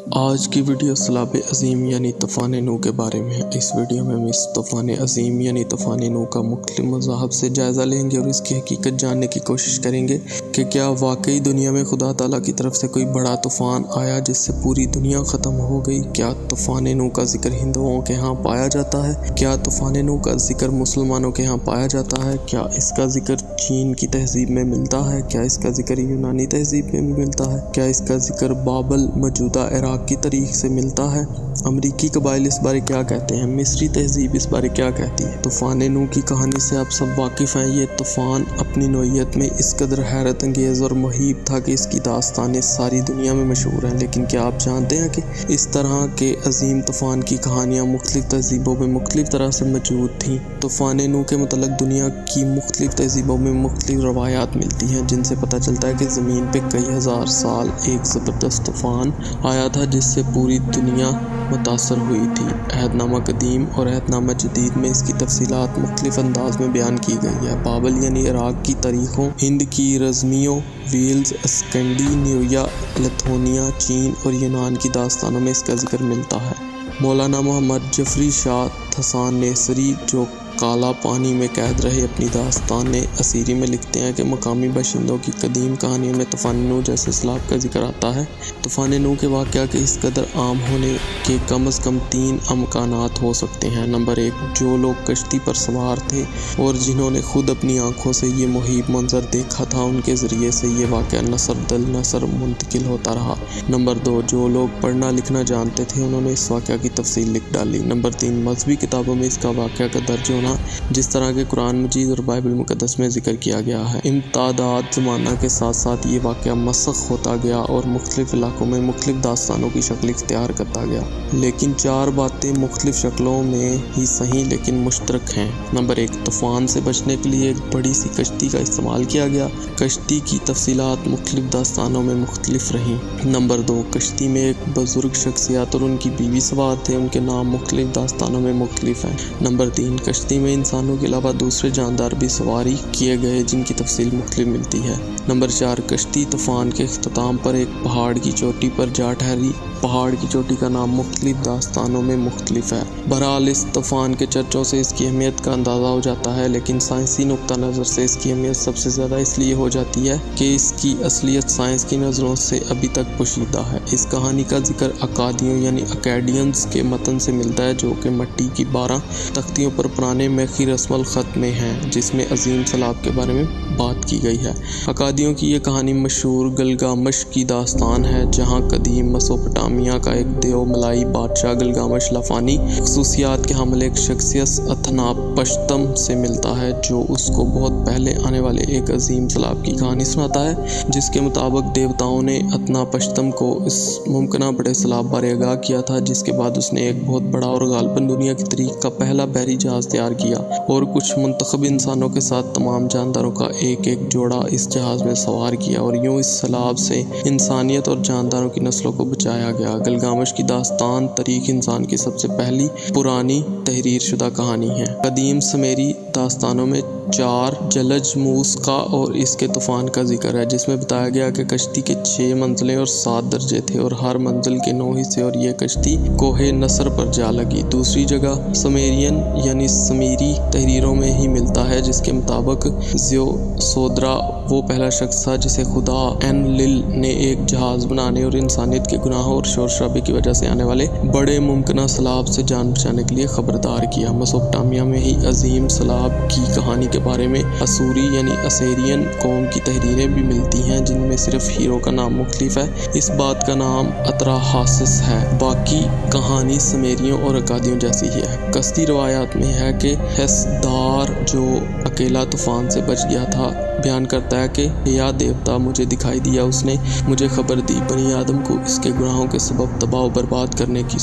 آج کی ویڈیو سیلاب عظیم یعنی طوفان نوح کے بارے میں ہے۔ اس ویڈیو میں ہم اس طوفان عظیم یعنی طوفان نوح کا مختلف مذاہب سے جائزہ لیں گے اور اس کی حقیقت جاننے کی کوشش کریں گے کہ کیا واقعی دنیا میں خدا تعالیٰ کی طرف سے کوئی بڑا طوفان آیا جس سے پوری دنیا ختم ہو گئی۔ کیا طوفان نوح کا ذکر ہندوؤں کے ہاں پایا جاتا ہے؟ کیا طوفان نوح کا ذکر مسلمانوں کے ہاں پایا جاتا ہے؟ کیا اس کا ذکر چین کی تہذیب میں ملتا ہے؟ کیا اس کا ذکر یونانی تہذیب میں ملتا ہے؟ کیا اس کا ذکر بابل موجودہ عراق کی تاریخ سے ملتا ہے؟ امریکی قبائل اس بارے کیا کہتے ہیں؟ مصری تہذیب اس بارے کیا کہتی ہے؟ طوفان نوح کی کہانی سے آپ سب واقف ہیں۔ یہ طوفان اپنی نوعیت میں اس قدر حیرت انگیز اور مہیب تھا کہ اس کی داستانیں ساری دنیا میں مشہور ہیں۔ لیکن کیا آپ جانتے ہیں کہ اس طرح کے عظیم طوفان کی کہانیاں مختلف تہذیبوں میں مختلف طرح سے موجود تھیں؟ طوفان نوح کے متعلق دنیا کی مختلف تہذیبوں میں مختلف روایات ملتی ہیں، جن سے پتہ چلتا ہے کہ زمین پہ کئی ہزار سال ایک زبردست طوفان آیا تھا جس سے پوری دنیا متاثر ہوئی تھی۔ عہد نامہ قدیم اور عہد نامہ جدید میں اس کی تفصیلات مختلف انداز میں بیان کی گئی ہے۔ بابل یعنی عراق کی تاریخوں، ہند کی رزمیوں، ویلز، اسکینڈینیویا، لتھونیا، چین اور یونان کی داستانوں میں اس کا ذکر ملتا ہے۔ مولانا محمد جعفری شاہ تھسان نیسری، جو کالا پانی میں قید رہے، اپنی داستان اسیری میں لکھتے ہیں کہ مقامی باشندوں کی قدیم کہانیوں میں طوفان نوح جیسے سیلاب کا ذکر آتا ہے۔ طوفان نوح کے واقعہ کے اس قدر عام ہونے کے کم از کم 3 امکانات ہو سکتے ہیں۔ نمبر 1، جو لوگ کشتی پر سوار تھے اور جنہوں نے خود اپنی آنکھوں سے یہ مہیب منظر دیکھا تھا، ان کے ذریعے سے یہ واقعہ نثر دل نثر منتقل ہوتا رہا۔ نمبر 2، جو لوگ پڑھنا لکھنا جانتے تھے، انہوں نے اس واقعہ کی تفصیل لکھ ڈالی۔ نمبر 3، مذہبی کتابوں میں اس کا واقعہ کا درج ہونا، جس طرح کہ قرآن مجید اور بائبل مقدس میں ذکر کیا گیا ہے۔ امتداد زمانہ کے ساتھ ساتھ یہ واقعہ مسخ ہوتا گیا اور مختلف علاقوں میں مختلف داستانوں کی شکل اختیار کرتا گیا، لیکن 4 باتیں مختلف شکلوں میں ہی صحیح لیکن مشترک ہیں۔ نمبر 1، طوفان سے بچنے کے لیے ایک بڑی سی کشتی کا استعمال کیا گیا۔ کشتی کی تفصیلات مختلف داستانوں میں مختلف رہیں۔ نمبر 2، کشتی میں ایک بزرگ شخصیت اور ان کی بیوی سوار تھے، ان کے نام مختلف داستانوں میں مختلف ہیں۔ نمبر 3، کشتی میں انسانوں کے علاوہ دوسرے جاندار بھی سواری کیے گئے، جن کی تفصیل مختلف ملتی ہے۔ نمبر 4، کشتی طوفان کے اختتام پر ایک پہاڑ کی چوٹی پر جا ٹھہری۔ پہاڑ کی چوٹی کا نام مختلف داستانوں میں مختلف ہے۔ بہرحال اس طوفان کے چرچوں سے اس کی اہمیت کا اندازہ ہو جاتا ہے، لیکن سائنسی نقطہ نظر سے اس کی اہمیت سب سے زیادہ اس لیے ہو جاتی ہے کہ اس کی اصلیت سائنس کی نظروں سے ابھی تک پوشیدہ ہے۔ اس کہانی کا ذکر اکادیوں یعنی اکیڈینز کے متن سے ملتا ہے، جو کہ مٹی کی 12 تختیوں پر پرانے میخی رسم الخط میں ہیں، جس میں عظیم سیلاب کے بارے میں بات کی گئی ہے۔ اکادیوں کی یہ کہانی مشہور گلگامش کی داستان ہے، جہاں قدیم میسوپوٹامیہ کا ایک دیو ملائی بادشاہ گلگامش لافانی خصوصیات کے حامل ایک شخصیت اتنا پشتم سے ملتا ہے، جو اس کو بہت پہلے آنے والے ایک عظیم سیلاب کی کہانی سناتا ہے، جس کے مطابق دیوتاؤں نے اتنا پشتم کو اس ممکنہ بڑے سیلاب بارے آگاہ کیا تھا، جس کے بعد اس نے ایک بہت بڑا اور غالباً دنیا کی تاریخ کا پہلا بحری جہاز تیار کیا اور کچھ منتخب انسانوں کے ساتھ تمام جانداروں کا ایک ایک جوڑا اس جہاز میں سوار کیا، اور یوں اس سیلاب سے انسانیت اور جانداروں کی نسلوں کو بچایا گیا۔ گلگامش کی داستان تاریخ انسان کی سب سے پہلی پرانی تحریر شدہ کہانی ہے۔ قدیم سمیری داستانوں میں 4 جلج موسیقی اور اس کے طوفان کا ذکر ہے، جس میں بتایا گیا کہ کشتی کے 6 منزلیں اور 7 درجے تھے اور ہر منزل کے 9 حصے، اور یہ کشتی کوہ نصر پر جا لگی۔ دوسری جگہ سمیرین یعنی سمیری تحریروں میں ہی ملتا ہے، جس کے مطابق زیوسودرا وہ پہلا شخص تھا جسے خدا انلل نے ایک جہاز بنانے اور انسانیت کے گناہوں اور شور شرابے کی وجہ سے آنے والے بڑے ممکنہ سیلاب سے جان بچانے کے لیے خبردار کیا۔ میسوپوٹامیہ میں ہی عظیم سیلاب کی کہانی کے بارے میں اسوری یعنی اسیرین قوم کی تحریریں بھی ملتی ہیں، جن میں صرف ہیرو کا نام مختلف ہے۔ اس بات کا نام اطراحاسس ہے، باقی کہانی سمیریوں اور اکادیوں جیسی ہی ہے۔ کستی روایات میں ہے کہ حسدار، جو اکیلا طوفان سے بچ گیا تھا، بیان کرتا ہے کہ یا دیوتا مجھے دکھائی دیا، اس نے مجھے خبر دی بنی آدم کو اس کے گناہوں کے سبب تباہ و برباد کرنے کی،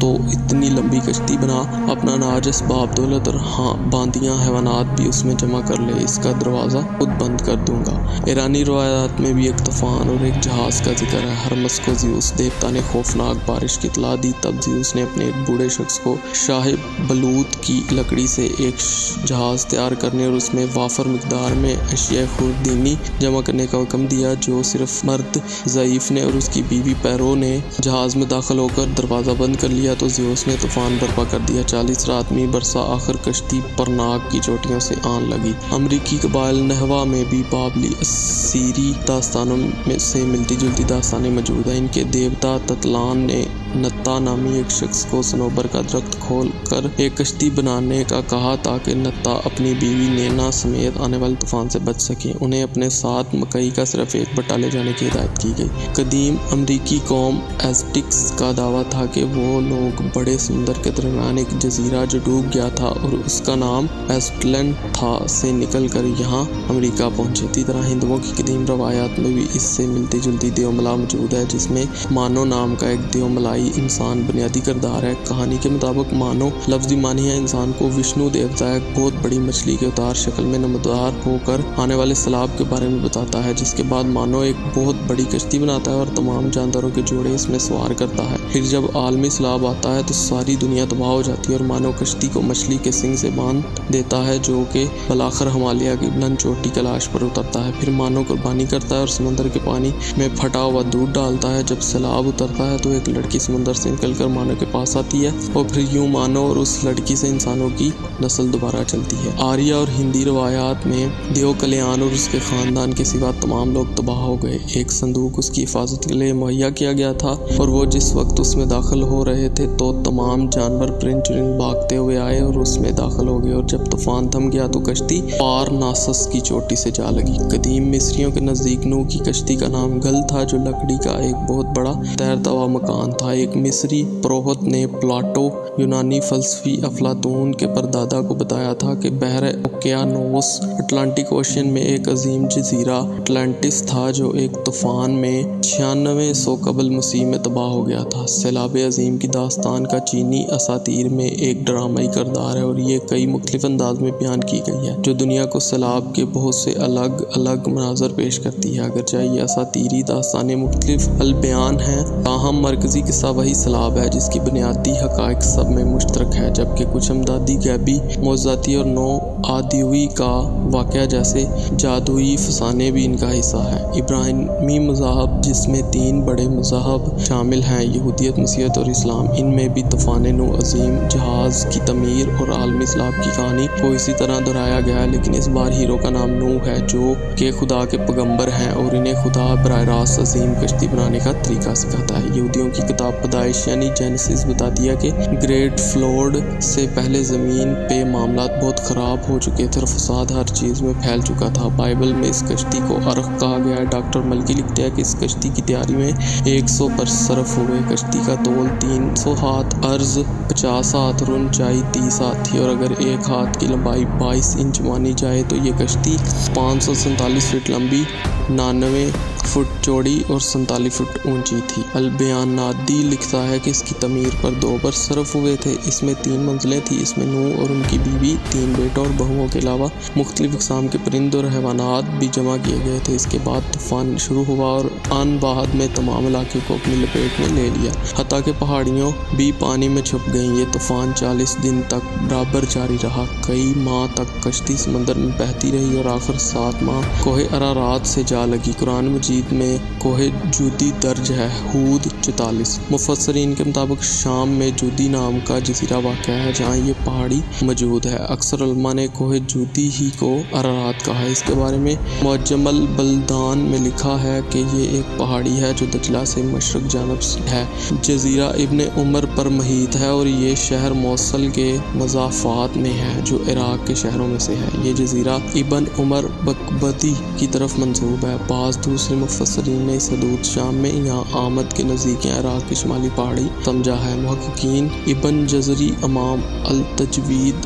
تو اتنی لمبی کشتی بنا، اپنا ناج اسباب دولت اور باندیاں حیوانات بھی اس میں جمع کر لے، اس کا دروازہ خود بند کر دوں گا۔ ایرانی روایات میں بھی ایک طوفان اور ایک جہاز کا ذکر ہے۔ ہرمس کو زیوس دیوتا نے خوفناک بارش کی اطلاع دی، تب زیوس نے اپنے ایک بوڑھے شخص کو شاہ بلوط کی لکڑی سے ایک جہاز تیار کرنے اور اس میں وافر مقدار میں اشیاء خوردنی جمع کرنے کا حکم دیا۔ جو صرف مرد ضعیف نے اور اس کی بیوی پیرو نے جہاز میں داخل ہو کر دروازہ بند کر لیا تو زیوس نے طوفان برپا کر دیا۔ 40 رات میں برسا، آخر کشتی پرناگ کی چوٹیوں سے آن لگی۔ امریکی قبائل نحوہ میں بھی بابلی اسیری داستانوں سے ملتی جلتی داستانیں موجود ہیں۔ ان کے دیوتا تتلان نے نتا نامی ایک شخص کو صنوبر کا درخت کھول کر ایک کشتی بنانے کا کہا تاکہ نتا اپنی بیوی نینا سمیت آنے والے طوفان سے بچ سکیں۔ انہیں اپنے ساتھ مکئی کا صرف ایک بٹا لے جانے کی ہدایت کی گئی۔ قدیم امریکی قوم ایزٹکس کا دعویٰ تھا کہ وہ لوگ بڑے سمندر کے درمیان ایک جزیرہ جو ڈوب گیا تھا اور اس کا نام ایزٹلن تھا سے نکل کر یہاں امریکہ پہنچے۔ اسی طرح ہندوؤں کی قدیم روایات میں بھی اس سے ملتی جلتی دیوملا موجود ہے، جس میں مانو نام کا ایک دیوملائی انسان بنیادی کردار ہے۔ کہانی کے مطابق مانو لفظی معنی ہے انسان کو وشنو دیوتا ایک بہت بڑی مچھلی کے اتار شکل میں نمودار ہو کر آنے والے سیلاب کے بارے میں بتاتا ہے، جس کے بعد مانو ایک بہت بڑی کشتی بناتا ہے اور تمام جانداروں کے جوڑے اس میں سوار کرتا ہے۔ پھر جب عالمی سیلاب آتا ہے تو ساری دنیا تباہ ہو جاتی ہے اور مانو کشتی کو مچھلی کے سنگ سے باندھ دیتا ہے، جو کہ بالآخر ہمالیہ کی بلند چوٹی کیلاش پر اترتا ہے۔ پھر مانو قربانی کرتا ہے اور سمندر کے پانی میں پھٹا ہوا دودھ ڈالتا ہے۔ جب سیلاب اترتا ہے تو ایک لڑکی سمندر سے نکل کر مانو کے پاس آتی ہے اور پھر یوں مانو اور اس لڑکی سے انسانوں کی نسل دوبارہ چلتی ہے۔ آریہ اور ہندی روایات میں دیو کلیان اور اس کے خاندان کے سوا تمام لوگ تباہ ہو گئے۔ ایک صندوق اس کی حفاظت کے لیے مہیا کیا گیا تھا اور وہ جس وقت اس میں داخل ہو رہے تھے تو تمام جانور پرند چرند بھاگتے ہوئے آئے اور اس میں داخل ہو گئے، اور جب طوفان تھم گیا تو کشتی پارناسس کی چوٹی سے جا لگی۔ قدیم مصریوں کے نزدیک نوح کی کشتی کا نام گل تھا، جو لکڑی کا ایک بہت بڑا تیرتا ہوا مکان تھا۔ ایک مصری پروہت نے پلاٹو، یونانی فلسفی افلاطون کے پردادا کو بتایا تھا کہ بحر اوقیانوس اٹلانٹک اوشین میں ایک عظیم جزیرہ اٹلانٹس تھا جو ایک طوفان میں 9600 قبل مسیح میں تباہ ہو گیا تھا۔ سیلاب عظیم کی داستان کا چینی اساطیر میں ایک ڈرامائی کردار ہے اور یہ کئی مختلف انداز میں بیان کی گئی ہے، جو دنیا کو سیلاب کے بہت سے الگ الگ مناظر پیش کرتی ہے۔ اگرچہ یہ اساطیری داستانیں مختلف البیان ہیں، تاہم مرکزی قصہ وہی سیلاب ہے جس کی بنیادی حقائق سب میں مشترک ہے، جبکہ کچھ امدادی غیبی معجزاتی اور نو آدیوی کا واقعہ جیسے جادوئی فسانے بھی ان کا حصہ ہے۔ ابراہیمی مذاہب، جس میں 3 بڑے مذاہب شامل ہیں، یہودیت، مسیحیت اور اسلام، ان میں بھی طوفان نوح، عظیم جہاز کی تعمیر اور عالمی سیلاب کی کہانی کو اسی طرح دہرایا گیا ہے، لیکن اس بار ہیرو کا نام نوح ہے، جو کہ خدا کے پیغمبر ہیں اور انہیں خدا براہ راست عظیم کشتی بنانے کا طریقہ سکھاتا ہے۔ یہودیوں کی کتاب پیدائش یعنی جینیسس بتاتی ہے کہ گریٹ فلوڈ سے پہلے زمین پہ معاملات بہت خراب ہو چکے تھے اور فساد ہر چیز میں پھیل چکا تھا۔ بائبل میں اس کشتی کو عرق کہا گیا ہے۔ ڈاکٹر ملکی لکھتے ہیں کہ اس کشتی کی تیاری میں 100 برس صرف ہوئے۔ کشتی کا طول 300 ہاتھ، عرض 50 ہاتھ اور اونچائی 30 ہاتھ تھی، اور اگر ایک ہاتھ کی لمبائی 22 انچ مانی جائے تو یہ کشتی 547 فٹ لمبی، 99 فٹ چوڑی اور 47 فٹ اونچی تھی۔ البیانادی لکھتا ہے کہ اس کی تعمیر پر 2 برس صرف ہوئے تھے۔ اس میں 3 منزلیں تھیں۔ اس میں نوح اور ان کی بیوی، 3 بیٹوں اور بہوؤں کے علاوہ مختلف اقسام کے پرند اور حیوانات بھی جمع کیے گئے تھے۔ اس کے بعد طوفان شروع ہوا اور آن واحد میں تمام علاقے کو اپنی لپیٹ میں لے لیا، حتیٰ کہ پہاڑیوں بھی پانی میں چھپ گئیں۔ یہ طوفان 40 دن تک برابر جاری رہا۔ کئی ماہ تک کشتی سمندر میں بہتی رہی اور آخر 7 ماہ کوہ ارارات سے جا لگی۔ قرآن مجید میں کوہ جودی درج ہے۔ ہود 44۔ مفسرین کے مطابق شام میں جودی نام کا جزیرہ واقع ہے جہاں یہ پہاڑی موجود ہے۔ اکثر علماء نے کوہ جودی ہی کو ارارات کہا ہے۔ اس کے بارے میں معجم البلدان میں لکھا ہے کہ یہ ایک پہاڑی ہے جو دجلہ سے مشرق جانب ہے۔ جزیرہ ابن عمر پر محیط ہے اور یہ شہر موصل کے مضافات میں ہے جو عراق کے شہروں میں سے ہے۔ یہ جزیرہ ابن عمر بکبتی کی طرف منسوب ہے۔ بعض دوسرے مفسرین نے اس حدود شام میں یہاں آمد کے نزدیک عراق کی شمالی پہاڑی سمجھا ہے۔ محققین ابن جزری امام التجوید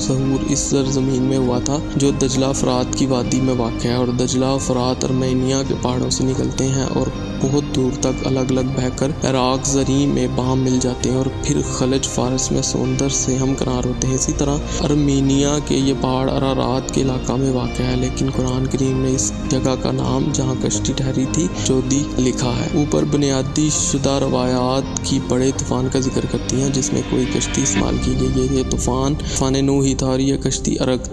ظہور اس سرزمین میں ہوا تھا جو دجلہ فرات کی وادی میں واقع ہے، اور دجلہ فرات ارمینیا کے پہاڑوں سے نکلتے ہیں اور بہت دور تک الگ الگ بہہ کر عراق زریں میں باہم مل جاتے ہیں اور پھر خلیج فارس میں سمندر سے ہمکنار ہوتے ہیں۔ اسی طرح ارمینیا کے یہ پہاڑ ارارات کے علاقہ میں واقع ہے، لیکن قرآن کریم نے اس جگہ کا نام جہاں کشتی ٹھہری تھی جودی لکھا ہے۔ اوپر بنیادی شدہ روایات کی بڑے طوفان کا ذکر کرتی ہیں جس میں کوئی کشتی استعمال کی گئی ہے۔ یہ طوفان نوح ہی تھا اور یہ کشتی ارگ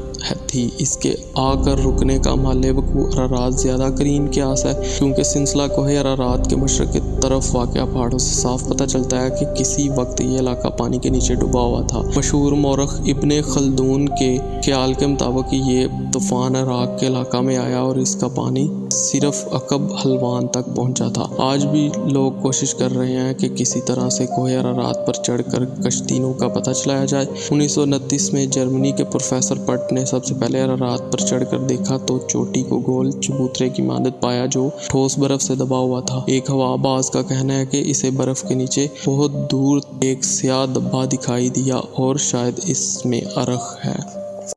تھی۔ اس کے آ کر رکنے کا محل وقوع ارارات زیادہ قرین قیاس ہے، کیونکہ سلسلہ کوہ ارارات کے مشرق کی طرف واقع پہاڑوں سے صاف پتہ چلتا ہے کہ کسی وقت یہ علاقہ پانی کے نیچے ڈوبا ہوا تھا۔ مشہور مورخ ابن خلدون کے خیال کے مطابق یہ طوفان عراق کے علاقہ میں آیا اور اس کا پانی صرف عقب حلوان تک پہنچا تھا۔ آج بھی لوگ کوشش کر رہے ہیں کہ کسی طرح سے کوہ ارارات پر چڑھ کر کشتی نو کا پتہ چلایا جائے۔ 1929 میں جرمنی کے پروفیسر پٹ نے سب سے پہلے ارارات پر چڑھ کر دیکھا تو چوٹی کو گول چبوترے کی مانند پایا جو ٹھوس برف سے دبا ہوا تھا۔ ایک ہوا باز کا کہنا ہے کہ اسے برف کے نیچے بہت دور ایک سیاہ دبا دکھائی دیا اور شاید اس میں ارخ ہے۔